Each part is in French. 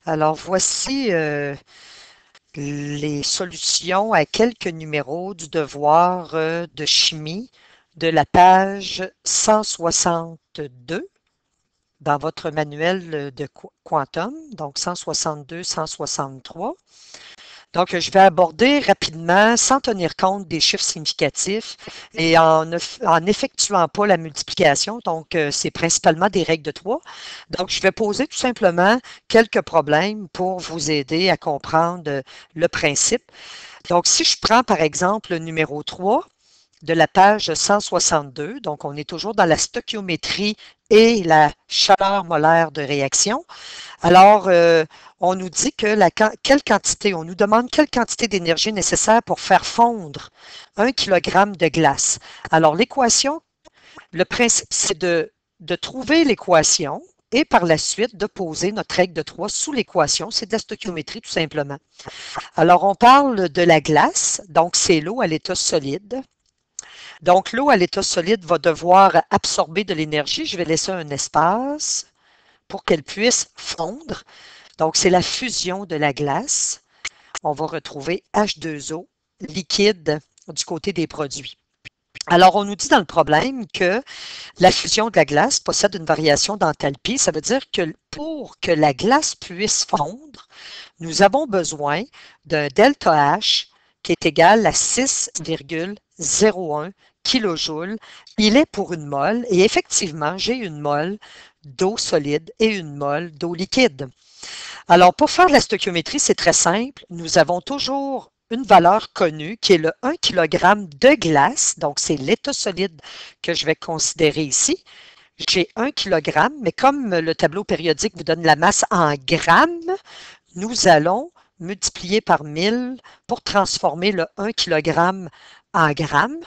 Alors, voici les solutions à quelques numéros du devoir de chimie de la page 162 dans votre manuel de Quantum, donc 162, 163. Donc, je vais aborder rapidement, sans tenir compte des chiffres significatifs et en effectuant pas la multiplication. Donc, c'est principalement des règles de 3. Donc, je vais poser tout simplement quelques problèmes pour vous aider à comprendre le principe. Donc, si je prends par exemple le numéro 3 de la page 162, donc on est toujours dans la stoichiométrie et la chaleur molaire de réaction. Alors, on nous dit que quelle quantité, on nous demande quelle quantité d'énergie est nécessaire pour faire fondre 1 kg de glace. Alors, l'équation, le principe, c'est de trouver l'équation et par la suite de poser notre règle de 3 sous l'équation. C'est de la stoichiométrie tout simplement. Alors, on parle de la glace, donc c'est l'eau à l'état solide. Donc, l'eau à l'état solide va devoir absorber de l'énergie. Je vais laisser un espace pour qu'elle puisse fondre. Donc, c'est la fusion de la glace. On va retrouver H2O liquide du côté des produits. Alors, on nous dit dans le problème que la fusion de la glace possède une variation d'enthalpie. Ça veut dire que pour que la glace puisse fondre, nous avons besoin d'un delta H qui est égal à 6,01 kJ. Il est pour une mole et effectivement, j'ai une mole d'eau solide et une mole d'eau liquide. Alors, pour faire de la stoichiométrie, c'est très simple. Nous avons toujours une valeur connue qui est le 1 kg de glace. Donc, c'est l'état solide que je vais considérer ici. J'ai 1 kg, mais comme le tableau périodique vous donne la masse en grammes, nous allons multiplier par 1000 pour transformer le 1 kg en grammes.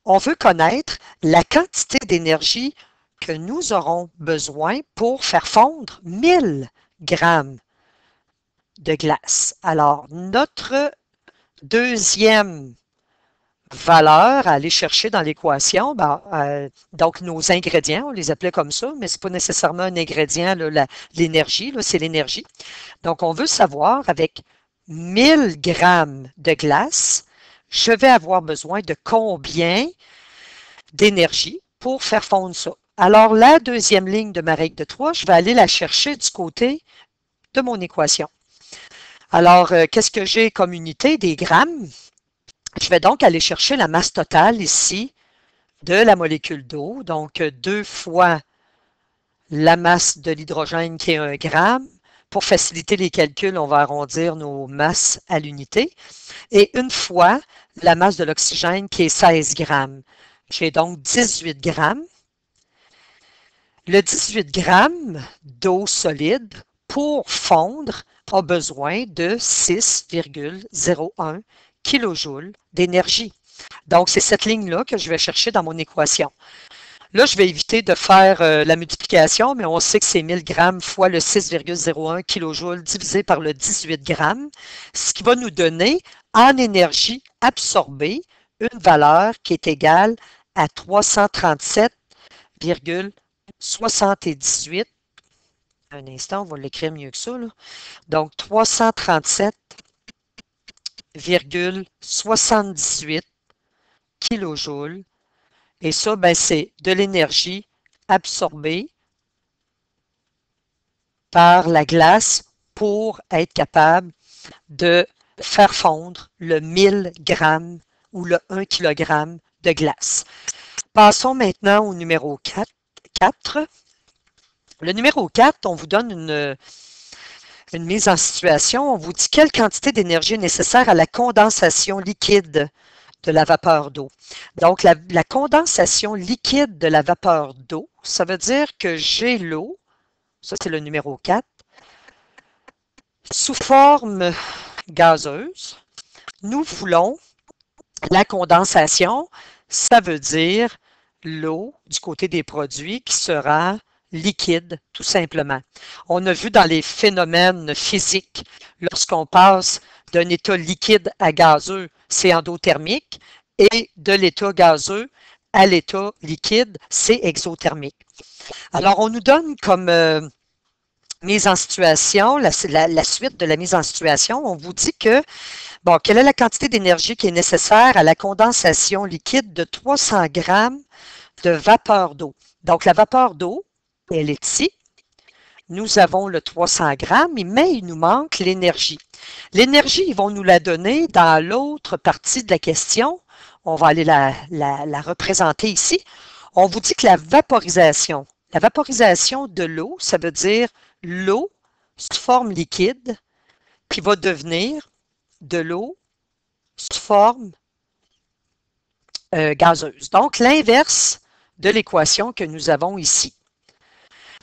On veut connaître la quantité d'énergie que nous aurons besoin pour faire fondre 1000 grammes de glace. Alors, notre deuxième valeur à aller chercher dans l'équation, donc nos ingrédients, on les appelait comme ça, mais ce n'est pas nécessairement un ingrédient, l'énergie, c'est l'énergie. Donc, on veut savoir avec 1000 grammes de glace, je vais avoir besoin de combien d'énergie pour faire fondre ça. Alors, la deuxième ligne de ma règle de 3, je vais aller la chercher du côté de mon équation. Alors, qu'est-ce que j'ai comme unité? Des grammes. Je vais donc aller chercher la masse totale ici de la molécule d'eau. Donc, 2 fois la masse de l'hydrogène qui est 1 gramme. Pour faciliter les calculs, on va arrondir nos masses à l'unité. Et une fois la masse de l'oxygène qui est 16 grammes. J'ai donc 18 grammes. Le 18 grammes d'eau solide pour fondre a besoin de 6,01 kJ d'énergie. Donc, c'est cette ligne-là que je vais chercher dans mon équation. Là, je vais éviter de faire la multiplication, mais on sait que c'est 1000 grammes fois le 6,01 kJ divisé par le 18 grammes, ce qui va nous donner en énergie absorbée une valeur qui est égale à 337,78. Un instant, on va l'écrire mieux que ça. Là. Donc, 337,78 kJ. Et ça, c'est de l'énergie absorbée par la glace pour être capable de faire fondre le 1000 grammes ou le 1 kg de glace. Passons maintenant au numéro 4. Le numéro 4, on vous donne une mise en situation. On vous dit quelle quantité d'énergie est nécessaire à la condensation liquide de la vapeur d'eau. Donc, la condensation liquide de la vapeur d'eau, ça veut dire que j'ai l'eau, ça c'est le numéro 4, sous forme gazeuse. Nous voulons la condensation, ça veut dire l'eau du côté des produits qui sera liquide, tout simplement. On a vu dans les phénomènes physiques, lorsqu'on passe d'un état liquide à gazeux, c'est endothermique, et de l'état gazeux à l'état liquide, c'est exothermique. Alors, on nous donne comme mise en situation, la suite de la mise en situation, on vous dit que, bon, quelle est la quantité d'énergie qui est nécessaire à la condensation liquide de 300 grammes de vapeur d'eau. Donc, la vapeur d'eau, elle est ici. Nous avons le 300 grammes, mais il nous manque l'énergie. L'énergie, ils vont nous la donner dans l'autre partie de la question. On va aller la représenter ici. On vous dit que la vaporisation de l'eau, ça veut dire l'eau sous forme liquide qui va devenir de l'eau sous forme gazeuse. Donc, l'inverse de l'équation que nous avons ici.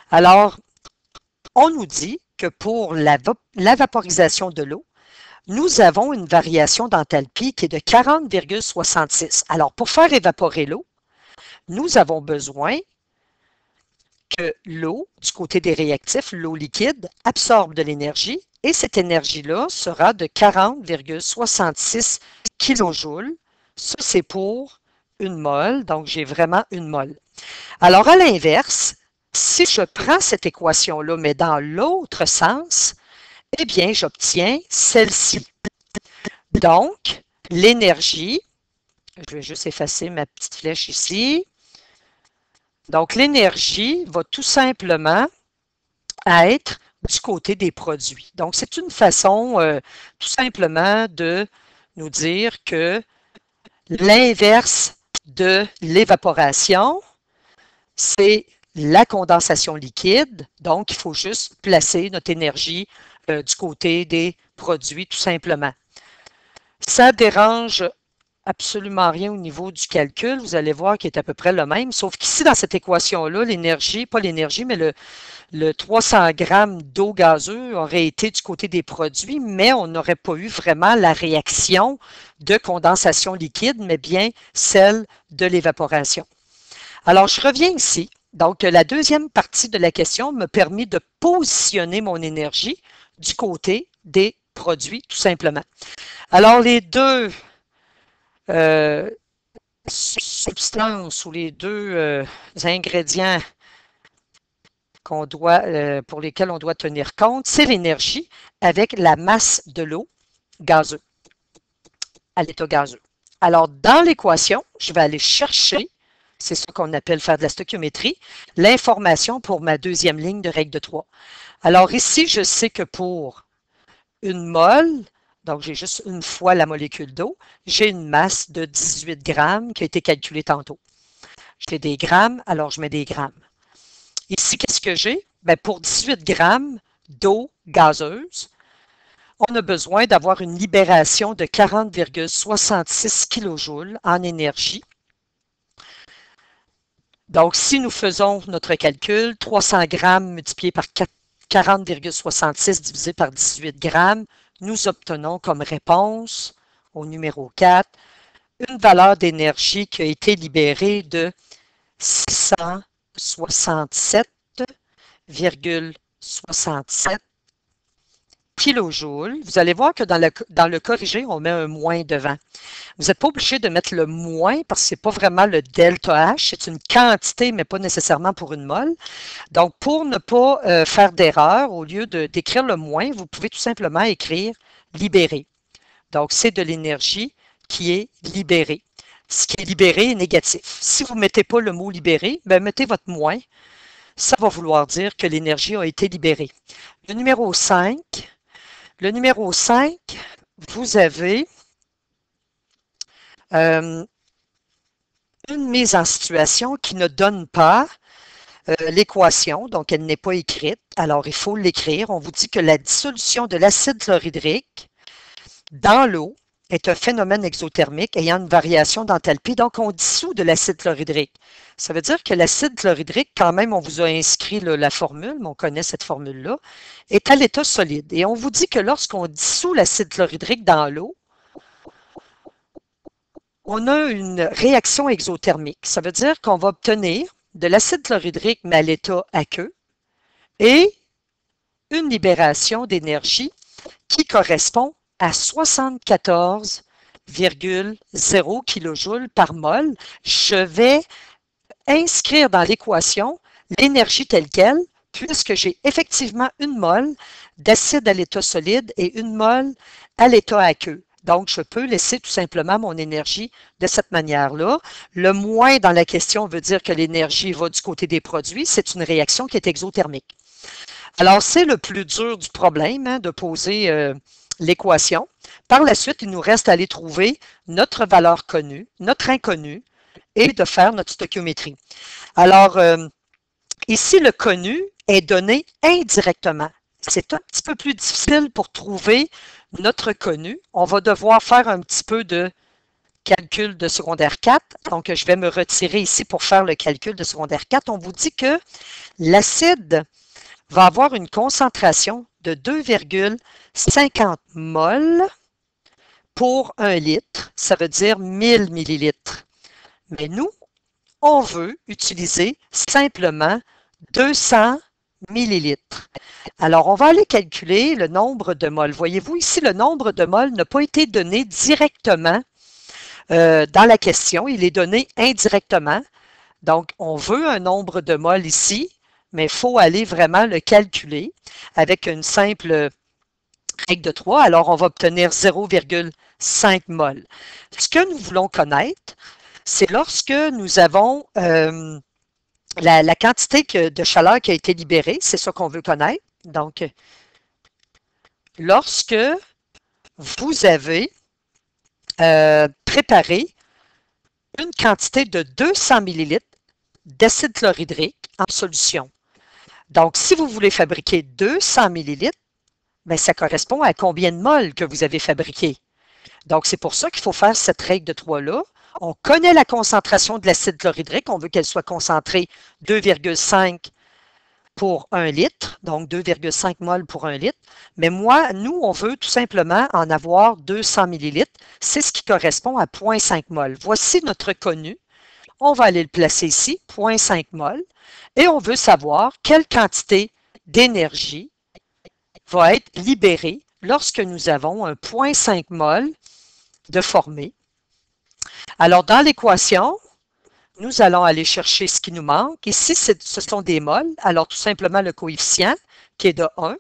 Alors, on nous dit que pour la vaporisation de l'eau, nous avons une variation d'enthalpie qui est de 40,66. Alors, pour faire évaporer l'eau, nous avons besoin que l'eau, du côté des réactifs, l'eau liquide, absorbe de l'énergie et cette énergie-là sera de 40,66 kJ. Ça, c'est pour une mole, donc j'ai vraiment une mole. Alors, à l'inverse, si je prends cette équation-là, mais dans l'autre sens, eh bien, j'obtiens celle-ci. Donc, l'énergie, je vais juste effacer ma petite flèche ici. Donc, l'énergie va tout simplement être du côté des produits. Donc, c'est une façon tout simplement de nous dire que l'inverse de l'évaporation, c'est la condensation liquide. Donc, il faut juste placer notre énergie du côté des produits, tout simplement. Ça dérange absolument rien au niveau du calcul. Vous allez voir qu'il est à peu près le même, sauf qu'ici, dans cette équation-là, l'énergie, pas l'énergie, mais le 300 grammes d'eau gazeuse aurait été du côté des produits, mais on n'aurait pas eu vraiment la réaction de condensation liquide, mais bien celle de l'évaporation. Alors, je reviens ici. Donc, la deuxième partie de la question me permet de positionner mon énergie du côté des produits, tout simplement. Alors, les deux substances ou les deux ingrédients pour lesquels on doit tenir compte, c'est l'énergie avec la masse de l'eau gazeuse, à l'état gazeux. Alors, dans l'équation, je vais aller chercher, c'est ce qu'on appelle faire de la stoichiométrie, l'information pour ma deuxième ligne de règle de 3. Alors ici, je sais que pour une mole, donc j'ai juste une fois la molécule d'eau, j'ai une masse de 18 grammes qui a été calculée tantôt. J'ai des grammes, alors je mets des grammes. Ici, qu'est-ce que j'ai? Bien, pour 18 grammes d'eau gazeuse, on a besoin d'avoir une libération de 40,66 kJ en énergie. Donc, si nous faisons notre calcul, 300 grammes multiplié par 40,66 divisé par 18 grammes, nous obtenons comme réponse au numéro 4 une valeur d'énergie qui a été libérée de 667,67 kilojoules. Vous allez voir que dans le corrigé, on met un moins devant. Vous n'êtes pas obligé de mettre le moins parce que ce n'est pas vraiment le delta H. C'est une quantité, mais pas nécessairement pour une mole. Donc, pour ne pas faire d'erreur, au lieu d'écrire le moins, vous pouvez tout simplement écrire libéré. Donc, c'est de l'énergie qui est libérée. Ce qui est libéré est négatif. Si vous ne mettez pas le mot libéré, bien, mettez votre moins. Ça va vouloir dire que l'énergie a été libérée. Le numéro 5, vous avez une mise en situation qui ne donne pas l'équation, donc elle n'est pas écrite. Alors, il faut l'écrire. On vous dit que la dissolution de l'acide chlorhydrique dans l'eau est un phénomène exothermique ayant une variation d'enthalpie. Donc, on dissout de l'acide chlorhydrique. Ça veut dire que l'acide chlorhydrique, quand même, on vous a inscrit la formule, mais on connaît cette formule-là, est à l'état solide. Et on vous dit que lorsqu'on dissout l'acide chlorhydrique dans l'eau, on a une réaction exothermique. Ça veut dire qu'on va obtenir de l'acide chlorhydrique, mais à l'état aqueux, et une libération d'énergie qui correspond à 74,0 kJ par mol. Je vais inscrire dans l'équation l'énergie telle quelle puisque j'ai effectivement une mole d'acide à l'état solide et une mole à l'état aqueux. Donc, je peux laisser tout simplement mon énergie de cette manière-là. Le moins dans la question veut dire que l'énergie va du côté des produits. C'est une réaction qui est exothermique. Alors, c'est le plus dur du problème, hein, de poser l'équation. Par la suite, il nous reste à aller trouver notre valeur connue, notre inconnue, et de faire notre stoichiométrie. Alors, ici, le connu est donné indirectement. C'est un petit peu plus difficile pour trouver notre connu. On va devoir faire un petit peu de calcul de secondaire 4. Donc, je vais me retirer ici pour faire le calcul de secondaire 4. On vous dit que l'acide va avoir une concentration de 2,50 mol pour 1 litre. Ça veut dire 1000 millilitres. Mais nous, on veut utiliser simplement 200 millilitres. Alors, on va aller calculer le nombre de moles. Voyez-vous, ici, le nombre de moles n'a pas été donné directement dans la question. Il est donné indirectement. Donc, on veut un nombre de moles ici, mais il faut aller vraiment le calculer avec une simple règle de 3. Alors, on va obtenir 0,5 mol. Ce que nous voulons connaître, c'est lorsque nous avons la quantité de chaleur qui a été libérée, c'est ça qu'on veut connaître. Donc, lorsque vous avez préparé une quantité de 200 millilitres d'acide chlorhydrique en solution. Donc, si vous voulez fabriquer 200 millilitres, bien, ça correspond à combien de moles que vous avez fabriqué. Donc, c'est pour ça qu'il faut faire cette règle de 3-là. On connaît la concentration de l'acide chlorhydrique. On veut qu'elle soit concentrée 2,5 pour 1 litre, donc 2,5 mol pour 1 litre. Mais nous, on veut tout simplement en avoir 200 millilitres. C'est ce qui correspond à 0,5 mol. Voici notre connu. On va aller le placer ici, 0,5 mol. Et on veut savoir quelle quantité d'énergie va être libérée lorsque nous avons un 0,5 mol de formé. Alors, dans l'équation, nous allons aller chercher ce qui nous manque. Ici, ce sont des moles. Alors, tout simplement, le coefficient qui est de 1.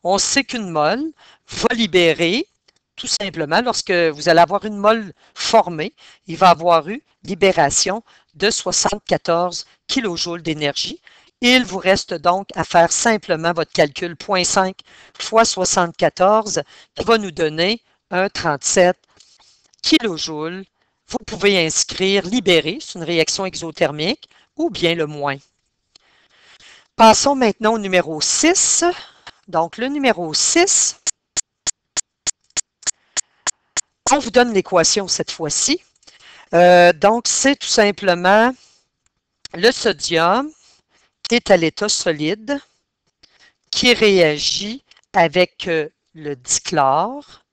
On sait qu'une mole va libérer, tout simplement, lorsque vous allez avoir une mole formée, il va avoir eu libération de 74 kJ d'énergie. Il vous reste donc à faire simplement votre calcul 0,5 fois 74 qui va nous donner un 37 kJ. Vous pouvez inscrire libéré, c'est une réaction exothermique, ou bien le moins. Passons maintenant au numéro 6. Donc, le numéro 6, on vous donne l'équation cette fois-ci. Donc, c'est tout simplement le sodium qui est à l'état solide, qui réagit avec le dichlore,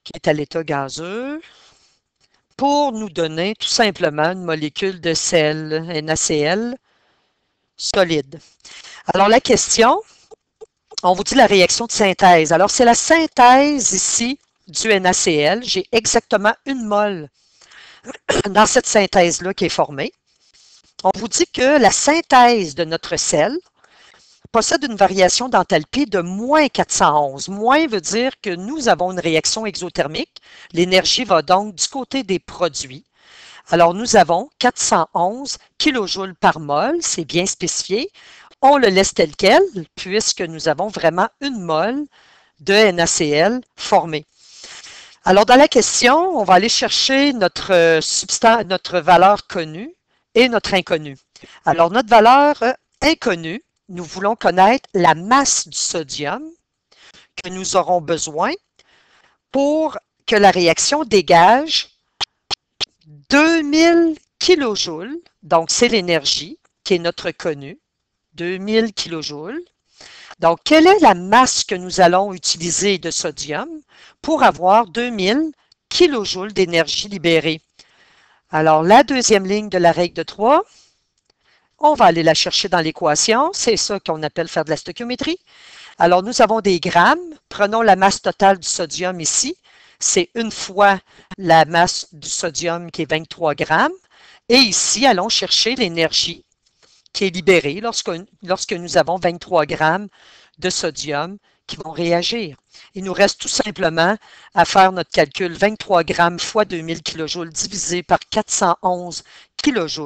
qui est à l'état gazeux, pour nous donner tout simplement une molécule de sel, NaCl, solide. Alors, la question, on vous dit la réaction de synthèse. Alors, c'est la synthèse ici du NaCl. J'ai exactement une mole dans cette synthèse-là qui est formée. On vous dit que la synthèse de notre sel possède une variation d'enthalpie de moins 411. Moins veut dire que nous avons une réaction exothermique. L'énergie va donc du côté des produits. Alors, nous avons 411 kJ par mol, c'est bien spécifié. On le laisse tel quel, puisque nous avons vraiment une mole de NaCl formée. Alors, dans la question, on va aller chercher notre valeur connue et notre inconnue. Alors, notre valeur inconnue, nous voulons connaître la masse du sodium que nous aurons besoin pour que la réaction dégage 2000 kJ. Donc, c'est l'énergie qui est notre connue, 2000 kJ. Donc, quelle est la masse que nous allons utiliser de sodium pour avoir 2000 kJ d'énergie libérée? Alors, la deuxième ligne de la règle de 3, on va aller la chercher dans l'équation. C'est ça qu'on appelle faire de la stoichiométrie. Alors, nous avons des grammes. Prenons la masse totale du sodium ici. C'est une fois la masse du sodium qui est 23 grammes. Et ici, allons chercher l'énergie qui est libéré lorsque nous avons 23 grammes de sodium qui vont réagir. Il nous reste tout simplement à faire notre calcul 23 grammes fois 2000 kJ divisé par 411 kJ.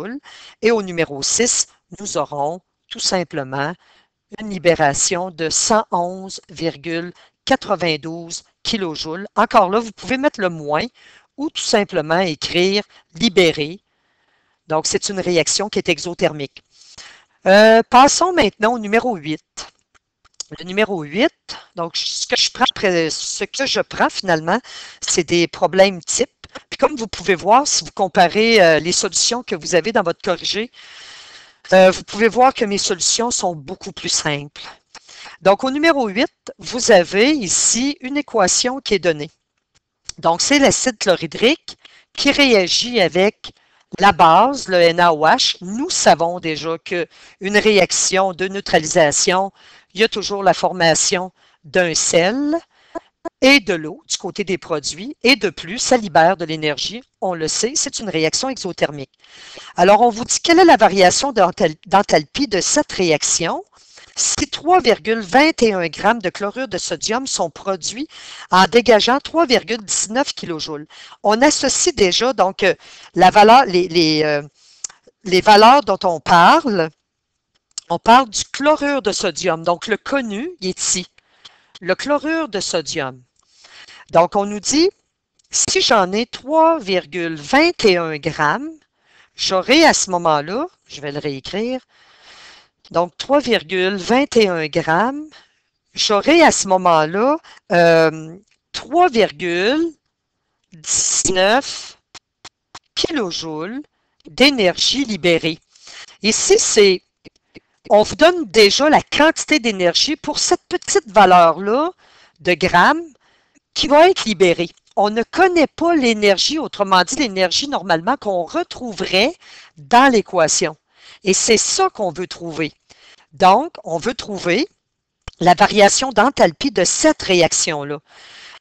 Et au numéro 6, nous aurons tout simplement une libération de 111,92 kJ. Encore là, vous pouvez mettre le moins ou tout simplement écrire libéré. Donc, c'est une réaction qui est exothermique. Passons maintenant au numéro 8. Le numéro 8, donc ce que je prends finalement, c'est des problèmes types. Puis comme vous pouvez voir, si vous comparez les solutions que vous avez dans votre corrigé, vous pouvez voir que mes solutions sont beaucoup plus simples. Donc au numéro 8, vous avez ici une équation qui est donnée. Donc c'est l'acide chlorhydrique qui réagit avec la base, le NaOH. Nous savons déjà qu'une réaction de neutralisation, il y a toujours la formation d'un sel et de l'eau du côté des produits. Et de plus, ça libère de l'énergie. On le sait, c'est une réaction exothermique. Alors, on vous dit quelle est la variation d'enthalpie de cette réaction si 3,21 g de chlorure de sodium sont produits en dégageant 3,19 kJ. On associe déjà donc la valeur, les valeurs dont on parle du chlorure de sodium. Donc, le connu, il est ici. Le chlorure de sodium. Donc, on nous dit, si j'en ai 3,21 g, j'aurai à ce moment-là, je vais le réécrire, donc 3,21 g, j'aurai à ce moment-là 3,19 kJ d'énergie libérée. Ici, on vous donne déjà la quantité d'énergie pour cette petite valeur-là de grammes qui va être libérée. On ne connaît pas l'énergie, autrement dit l'énergie normalement qu'on retrouverait dans l'équation. Et c'est ça qu'on veut trouver. Donc, on veut trouver la variation d'enthalpie de cette réaction-là.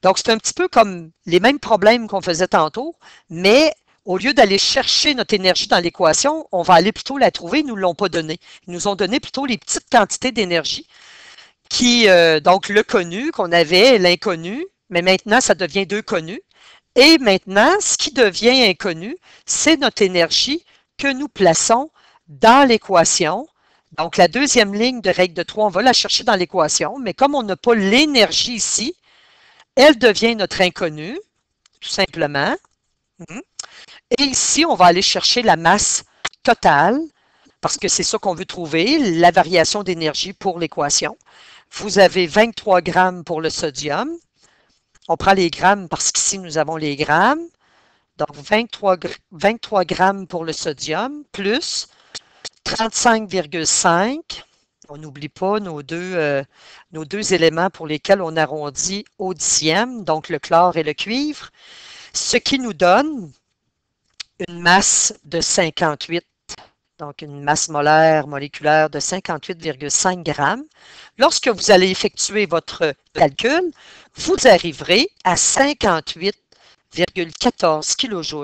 Donc, c'est un petit peu comme les mêmes problèmes qu'on faisait tantôt, mais au lieu d'aller chercher notre énergie dans l'équation, on va aller plutôt la trouver, ils ne nous l'ont pas donné. Ils nous ont donné plutôt les petites quantités d'énergie qui, donc le connu qu'on avait, l'inconnu, mais maintenant ça devient deux connus. Et maintenant, ce qui devient inconnu, c'est notre énergie que nous plaçons dans l'équation. Donc, la deuxième ligne de règle de 3, on va la chercher dans l'équation, mais comme on n'a pas l'énergie ici, elle devient notre inconnu, tout simplement. Et ici, on va aller chercher la masse totale, parce que c'est ça qu'on veut trouver, la variation d'énergie pour l'équation. Vous avez 23 grammes pour le sodium. On prend les grammes parce qu'ici, nous avons les grammes. Donc, 23 grammes pour le sodium, plus 35,5. On n'oublie pas nos deux éléments pour lesquels on arrondit au dixième, donc le chlore et le cuivre, ce qui nous donne une masse de 58, donc une masse molaire moléculaire de 58,5 grammes. Lorsque vous allez effectuer votre calcul, vous arriverez à 58,14 kJ.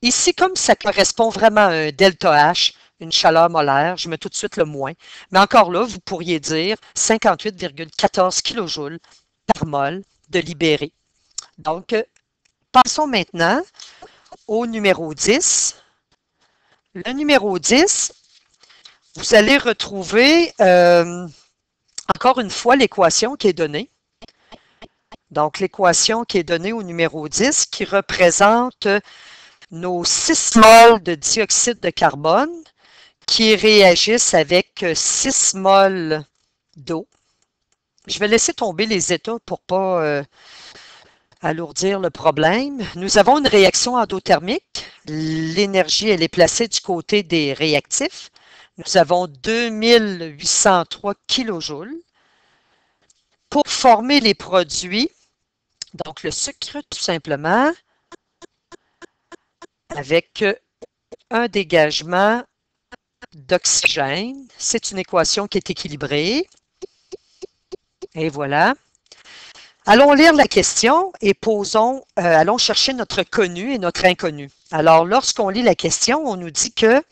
Ici, comme ça correspond vraiment à un delta H, une chaleur molaire, je mets tout de suite le moins. Mais encore là, vous pourriez dire 58,14 kJ par mol de libéré. Donc, passons maintenant au numéro 10. Le numéro 10, vous allez retrouver encore une fois l'équation qui est donnée. Donc, l'équation qui est donnée au numéro 10 qui représente nos 6 moles de dioxyde de carbone qui réagissent avec 6 moles d'eau. Je vais laisser tomber les états pour ne pas alourdir le problème. Nous avons une réaction endothermique. L'énergie, elle est placée du côté des réactifs. Nous avons 2803 kJ. Pour former les produits, donc le sucre tout simplement, avec un dégagement d'oxygène. C'est une équation qui est équilibrée. Et voilà. Allons lire la question et allons chercher notre connu et notre inconnu. Alors, lorsqu'on lit la question, on nous dit que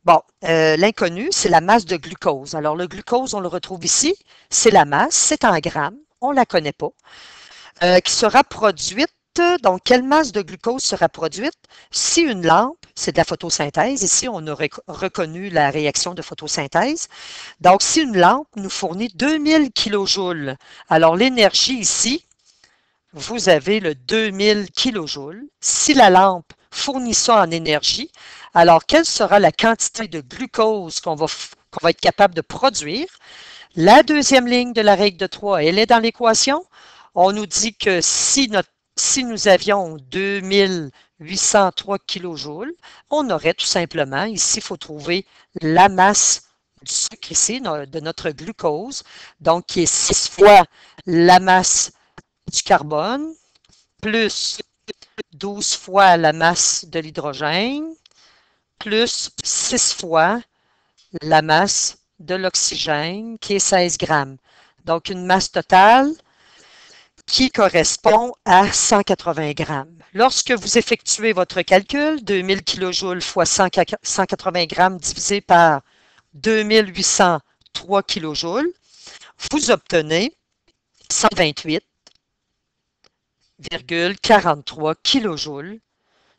Bon, l'inconnu, c'est la masse de glucose. Alors, le glucose, on le retrouve ici, c'est la masse, c'est en grammes, on ne la connaît pas, qui sera produite. Donc, quelle masse de glucose sera produite si une lampe, c'est de la photosynthèse, ici, on aurait reconnu la réaction de photosynthèse. Donc, si une lampe nous fournit 2000 kJ, alors l'énergie ici, vous avez le 2000 kJ. Si la lampe fournit ça en énergie, alors quelle sera la quantité de glucose qu'on va être capable de produire? La deuxième ligne de la règle de 3, elle est dans l'équation. On nous dit que si nous avions 2803 kJ, on aurait tout simplement, ici, il faut trouver la masse du sucre ici, de notre glucose, donc qui est 6 fois la masse du carbone, plus 12 fois la masse de l'hydrogène, plus 6 fois la masse de l'oxygène, qui est 16 grammes. Donc, une masse totale qui correspond à 180 grammes. Lorsque vous effectuez votre calcul, 2000 kJ fois 180 grammes divisé par 2803 kJ, vous obtenez 128,43 kJ,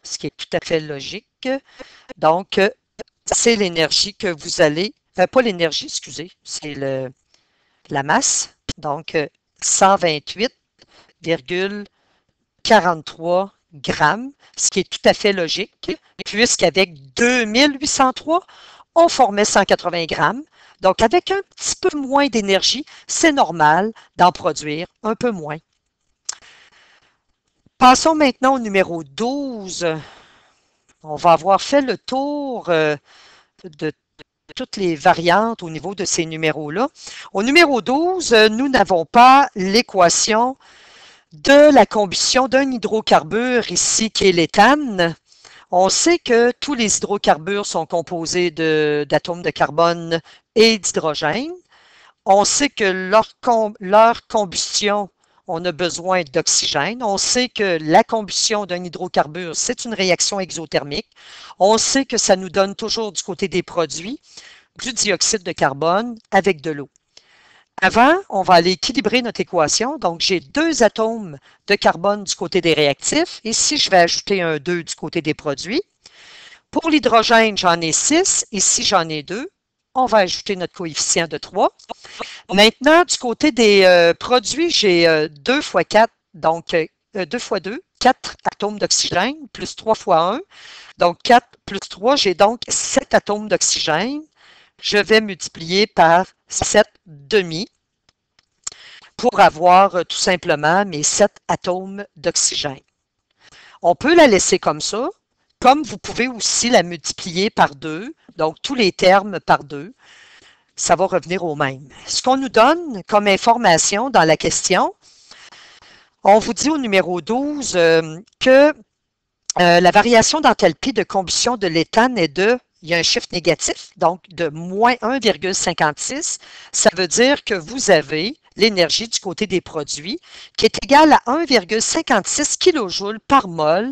ce qui est tout à fait logique. Donc, c'est l'énergie que vous allez, pas l'énergie, excusez, c'est la masse. Donc, 128,43 grammes, ce qui est tout à fait logique, puisqu'avec 2803, on formait 180 grammes. Donc, avec un petit peu moins d'énergie, c'est normal d'en produire un peu moins. Passons maintenant au numéro 12. On va avoir fait le tour de toutes les variantes au niveau de ces numéros-là. Au numéro 12, nous n'avons pas l'équation de la combustion d'un hydrocarbure ici qui est l'éthane. On sait que tous les hydrocarbures sont composés d'atomes de carbone et d'hydrogène. On sait que leur combustion, on a besoin d'oxygène. On sait que la combustion d'un hydrocarbure, c'est une réaction exothermique. On sait que ça nous donne toujours du côté des produits du dioxyde de carbone avec de l'eau. Avant, on va aller équilibrer notre équation. Donc, j'ai 2 atomes de carbone du côté des réactifs. Ici, je vais ajouter un 2 du côté des produits. Pour l'hydrogène, j'en ai 6. Ici, j'en ai 2. On va ajouter notre coefficient de 3. Maintenant, du côté des produits, j'ai 2 fois 4, donc 2 fois 2, 4 atomes d'oxygène, plus 3 fois 1. Donc, 4 plus 3, j'ai donc 7 atomes d'oxygène. Je vais multiplier par 7 demi pour avoir tout simplement mes 7 atomes d'oxygène. On peut la laisser comme ça, comme vous pouvez aussi la multiplier par 2, donc tous les termes par 2, ça va revenir au même. Ce qu'on nous donne comme information dans la question, on vous dit au numéro 12 que la variation d'enthalpie de combustion de l'éthane est il y a un chiffre négatif, donc de moins 1,56. Ça veut dire que vous avez l'énergie du côté des produits qui est égale à 1,56 kJ par mol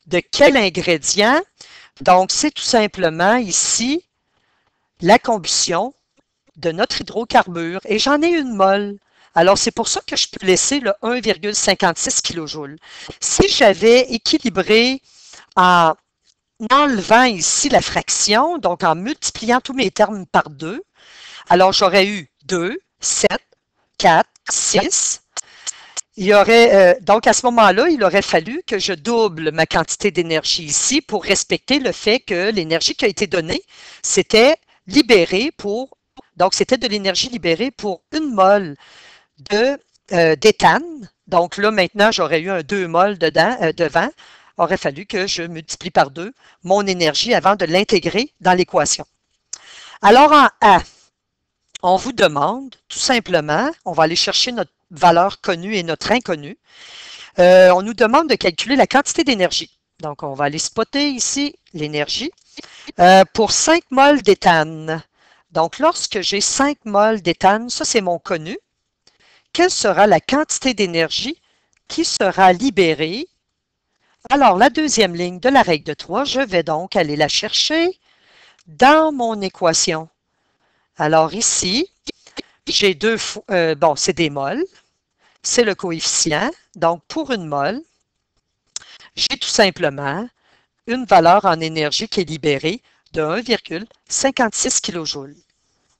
de quel ingrédient? Donc, c'est tout simplement ici la combustion de notre hydrocarbure et j'en ai une mol. Alors, c'est pour ça que je peux laisser le 1,56 kJ. Si j'avais équilibré en enlevant ici la fraction, donc en multipliant tous mes termes par 2, alors j'aurais eu 2, 7, 4, 6. Il y aurait, donc à ce moment-là, il aurait fallu que je double ma quantité d'énergie ici pour respecter le fait que l'énergie qui a été donnée, c'était libérée donc c'était de l'énergie libérée pour 1 mol d'éthane. Donc là, maintenant, j'aurais eu un 2 mol devant. Aurait fallu que je multiplie par 2 mon énergie avant de l'intégrer dans l'équation. Alors, en A, on vous demande tout simplement, on va aller chercher notre valeur connue et notre inconnue. On nous demande de calculer la quantité d'énergie. Donc, on va aller spotter ici l'énergie pour 5 mols d'éthane. Donc, lorsque j'ai 5 mols d'éthane, ça c'est mon connu, quelle sera la quantité d'énergie qui sera libérée? Alors, la deuxième ligne de la règle de 3, je vais donc aller la chercher. dans mon équation. Alors ici, j'ai deux fois, bon, c'est des moles, c'est le coefficient. Donc, pour une mole, j'ai tout simplement une valeur en énergie qui est libérée de 1,56 kJ.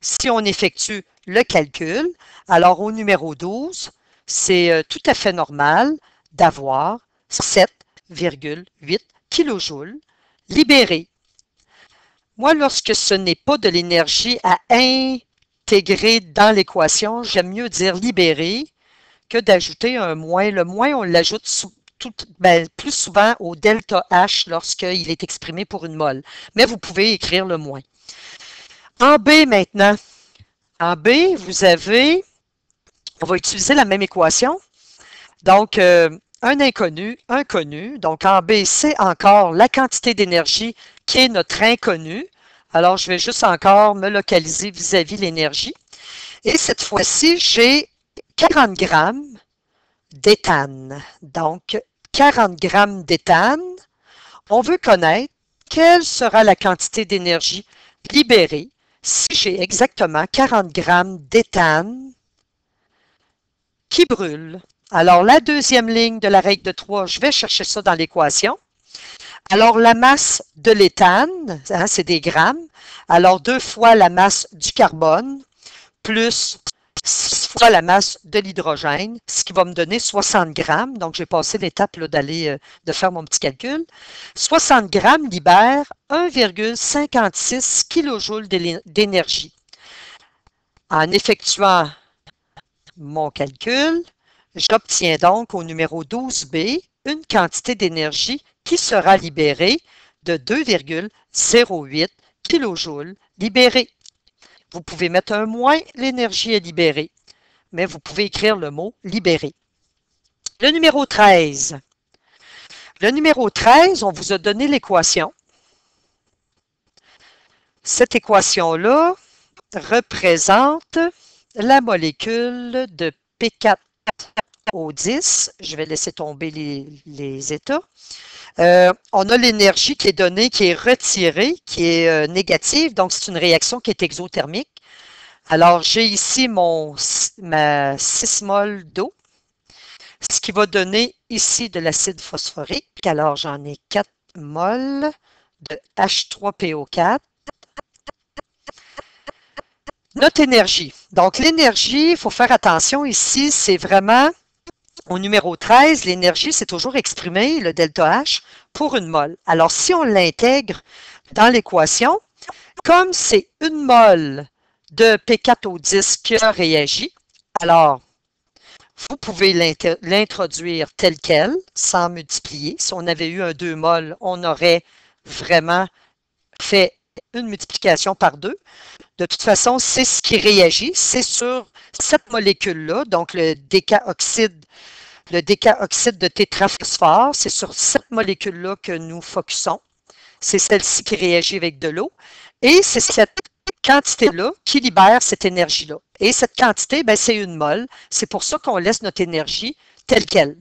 Si on effectue le calcul, alors au numéro 12, c'est tout à fait normal d'avoir 7,8 kJ libérés. Moi, lorsque ce n'est pas de l'énergie à intégrer dans l'équation, j'aime mieux dire libérer que d'ajouter un moins. Le moins, on l'ajoute plus souvent au delta H lorsqu'il est exprimé pour une mole. Mais vous pouvez écrire le moins. En B maintenant. En B, vous avez, on va utiliser la même équation. Donc, un inconnu, un connu. Donc, en B, c'est encore la quantité d'énergie qui est notre inconnu. Alors, je vais juste encore me localiser vis-à-vis l'énergie. Et cette fois-ci, j'ai 40 grammes d'éthane. Donc, 40 grammes d'éthane. On veut connaître quelle sera la quantité d'énergie libérée si j'ai exactement 40 grammes d'éthane qui brûle. Alors, la deuxième ligne de la règle de 3, je vais chercher ça dans l'équation. Alors, la masse de l'éthane, hein, c'est des grammes. Alors, 2 fois la masse du carbone plus 6 fois la masse de l'hydrogène, ce qui va me donner 60 grammes. Donc, j'ai passé l'étape de faire mon petit calcul. 60 grammes libèrent 1,56 kJ d'énergie. En effectuant mon calcul, j'obtiens donc au numéro 12B une quantité d'énergie qui sera libérée de 2,08 kJ libérée. Vous pouvez mettre un moins, l'énergie est libérée, mais vous pouvez écrire le mot libéré. Le numéro 13. Le numéro 13, on vous a donné l'équation. Cette équation-là représente la molécule de P4O10. Je vais laisser tomber les états. On a l'énergie qui est donnée, qui est retirée, qui est négative, donc c'est une réaction qui est exothermique. Alors, j'ai ici ma 6 mol d'eau, ce qui va donner ici de l'acide phosphorique. Alors, j'en ai 4 mol de H3PO4. Notre énergie. Donc, l'énergie, il faut faire attention ici, c'est vraiment... Au numéro 13, l'énergie, c'est toujours exprimé, le delta H, pour une mole. Alors, si on l'intègre dans l'équation, comme c'est une mole de P4O10 qui a réagi, alors, vous pouvez l'introduire tel quel, sans multiplier. Si on avait eu un 2 mol, on aurait vraiment fait une multiplication par 2. De toute façon, c'est ce qui réagit, c'est sur cette molécule-là, donc le décaoxyde de tétraphosphore, c'est sur cette molécule-là que nous focusons. C'est celle-ci qui réagit avec de l'eau. Et c'est cette quantité-là qui libère cette énergie-là. Et cette quantité, ben, c'est une mole. C'est pour ça qu'on laisse notre énergie telle qu'elle.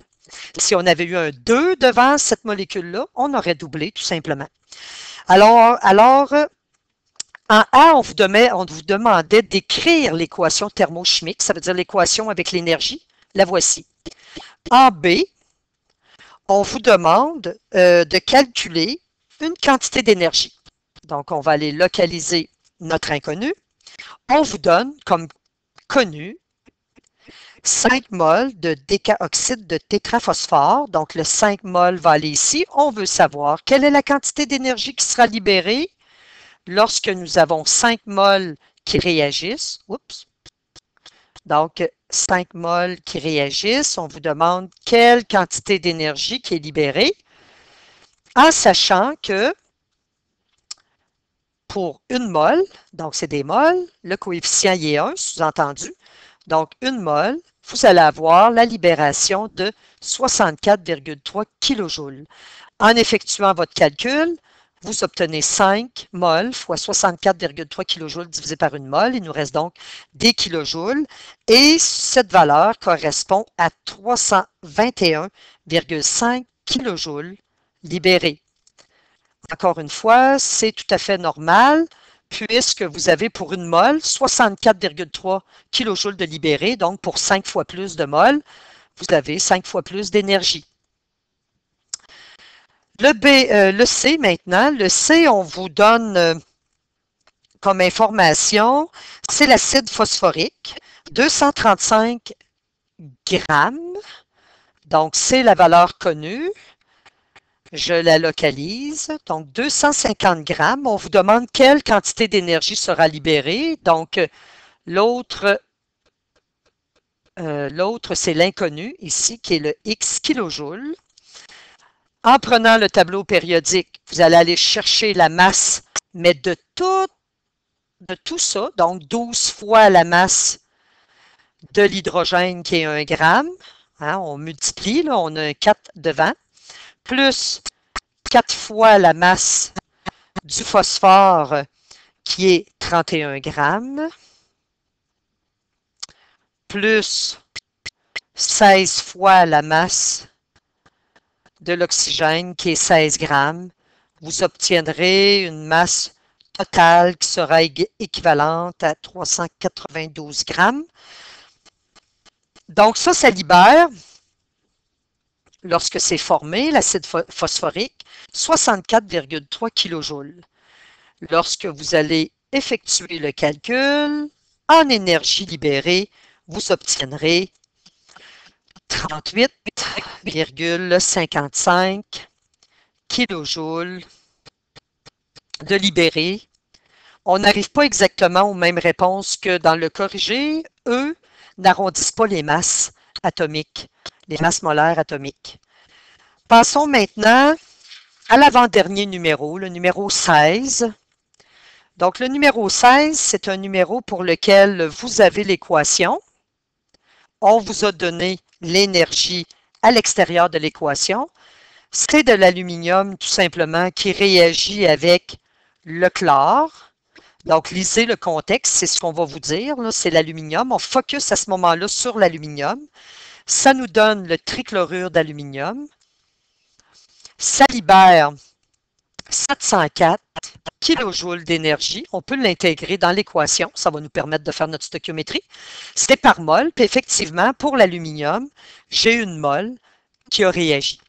Si on avait eu un 2 devant cette molécule-là, on aurait doublé tout simplement. Alors en A, on vous demandait d'écrire l'équation thermochimique, ça veut dire l'équation avec l'énergie. La voici. En B, on vous demande de calculer une quantité d'énergie. Donc, on va aller localiser notre inconnu. On vous donne comme connu 5 mol de décaoxyde de tétraphosphore. Donc, le 5 mol va aller ici. On veut savoir quelle est la quantité d'énergie qui sera libérée lorsque nous avons 5 mol qui réagissent. Oups. Donc, 5 mol qui réagissent. On vous demande quelle quantité d'énergie qui est libérée, en sachant que pour une mol, donc c'est des mols, le coefficient y est 1, sous-entendu. Donc, une mol, vous allez avoir la libération de 64,3 kJ. En effectuant votre calcul, vous obtenez 5 mol fois 64,3 kJ divisé par une mol. Il nous reste donc des kilojoules. Et cette valeur correspond à 321,5 kJ libérés. encore une fois, c'est tout à fait normal puisque vous avez pour une mole 64,3 kJ de libéré, donc pour 5 fois plus de mol, vous avez 5 fois plus d'énergie. Le C maintenant, le C, on vous donne comme information, c'est l'acide phosphorique, 235 grammes, donc c'est la valeur connue. Je la localise, donc 250 grammes. On vous demande quelle quantité d'énergie sera libérée. Donc, l'autre, c'est l'inconnu ici, qui est le X kilojoules. En prenant le tableau périodique, vous allez aller chercher la masse, mais de tout ça, donc 12 fois la masse de l'hydrogène qui est 1 gramme. Hein, on multiplie, là, on a un 4 devant, plus 4 fois la masse du phosphore qui est 31 grammes, plus 16 fois la masse de l'oxygène qui est 16 grammes, vous obtiendrez une masse totale qui sera équivalente à 392 grammes. Donc ça libère, lorsque c'est formé, l'acide phosphorique, 64,3 kJ. Lorsque vous allez effectuer le calcul, en énergie libérée, vous obtiendrez 38,55 kJ de libéré. On n'arrive pas exactement aux mêmes réponses que dans le corrigé. Eux n'arrondissent pas les masses atomiques, les masses molaires atomiques. Passons maintenant à l'avant-dernier numéro, le numéro 16. Donc, le numéro 16, c'est un numéro pour lequel vous avez l'équation. On vous a donné l'énergie à l'extérieur de l'équation. C'est de l'aluminium, tout simplement, qui réagit avec le chlore. Donc, lisez le contexte, c'est ce qu'on va vous dire. C'est l'aluminium. On focus à ce moment-là sur l'aluminium. Ça nous donne le trichlorure d'aluminium. Ça libère 704 kJ d'énergie. On peut l'intégrer dans l'équation. Ça va nous permettre de faire notre stoichiométrie. C'est par mol. Puis effectivement, pour l'aluminium, j'ai une mole qui a réagi.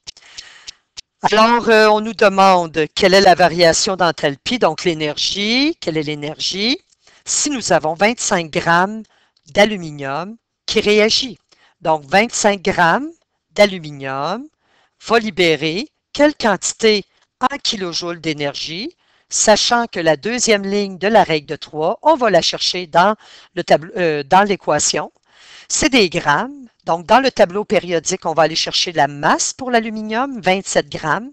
Alors, on nous demande quelle est la variation d'enthalpie, donc l'énergie. Quelle est l'énergie? Si nous avons 25 grammes d'aluminium qui réagit. Donc, 25 grammes d'aluminium va libérer quelle quantité en kilojoules d'énergie, sachant que la deuxième ligne de la règle de 3, on va la chercher dans l'équation. C'est des grammes. Donc, dans le tableau périodique, on va aller chercher la masse pour l'aluminium, 27 grammes.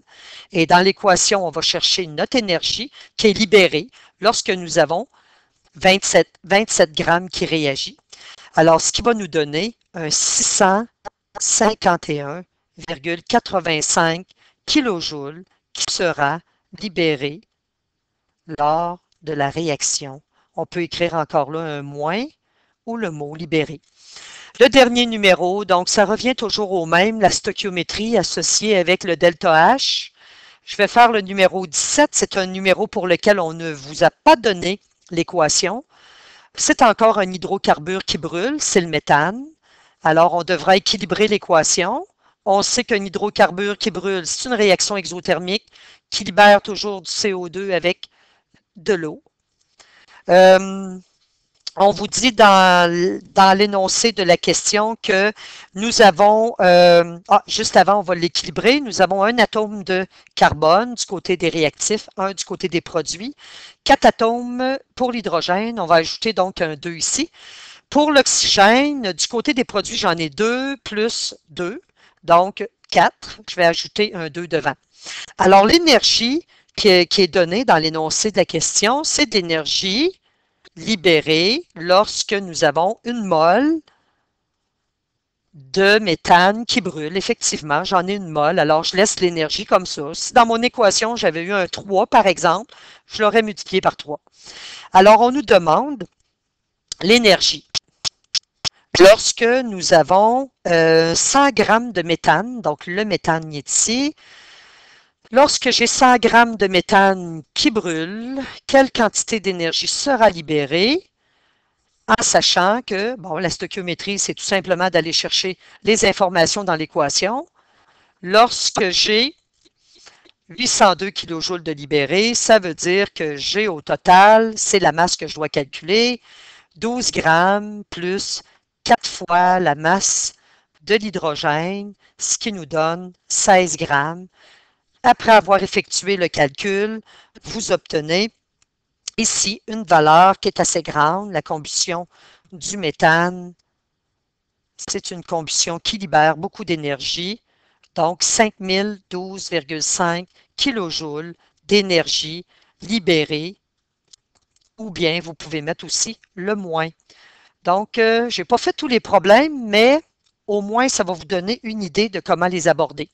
Et dans l'équation, on va chercher notre énergie qui est libérée lorsque nous avons 27 grammes qui réagit. Alors, ce qui va nous donner un 651,85 kJ qui sera libéré lors de la réaction. On peut écrire encore là un moins ou le mot libéré. Le dernier numéro, donc ça revient toujours au même, la stoichiométrie associée avec le delta H. Je vais faire le numéro 17. C'est un numéro pour lequel on ne vous a pas donné l'équation. C'est encore un hydrocarbure qui brûle, c'est le méthane. Alors, on devra équilibrer l'équation. On sait qu'un hydrocarbure qui brûle, c'est une réaction exothermique qui libère toujours du CO2 avec de l'eau. On vous dit dans l'énoncé de la question que nous avons, juste avant, on va l'équilibrer, nous avons un atome de carbone du côté des réactifs, un du côté des produits, 4 atomes pour l'hydrogène, on va ajouter donc un 2 ici. Pour l'oxygène, du côté des produits, j'en ai 2 plus 2, donc 4, je vais ajouter un 2 devant. Alors, l'énergie qui est donnée dans l'énoncé de la question, c'est de l'énergie libérée lorsque nous avons une mole de méthane qui brûle. Effectivement, j'en ai une mole, alors je laisse l'énergie comme ça. Si dans mon équation, j'avais eu un 3, par exemple, je l'aurais multiplié par 3. Alors, on nous demande l'énergie. Lorsque nous avons 100 grammes de méthane, donc le méthane est ici, Lorsque j'ai 100 grammes de méthane qui brûle, quelle quantité d'énergie sera libérée? En sachant que, bon, la stoichiométrie, c'est tout simplement d'aller chercher les informations dans l'équation. Lorsque j'ai 802 kJ de libéré, ça veut dire que j'ai au total, c'est la masse que je dois calculer, 12 grammes plus 4 fois la masse de l'hydrogène, ce qui nous donne 16 grammes. Après avoir effectué le calcul, vous obtenez ici une valeur qui est assez grande, la combustion du méthane. C'est une combustion qui libère beaucoup d'énergie, donc 5012,5 kJ d'énergie libérée, ou bien vous pouvez mettre aussi le moins. Donc, je n'ai pas fait tous les problèmes, mais au moins, ça va vous donner une idée de comment les aborder.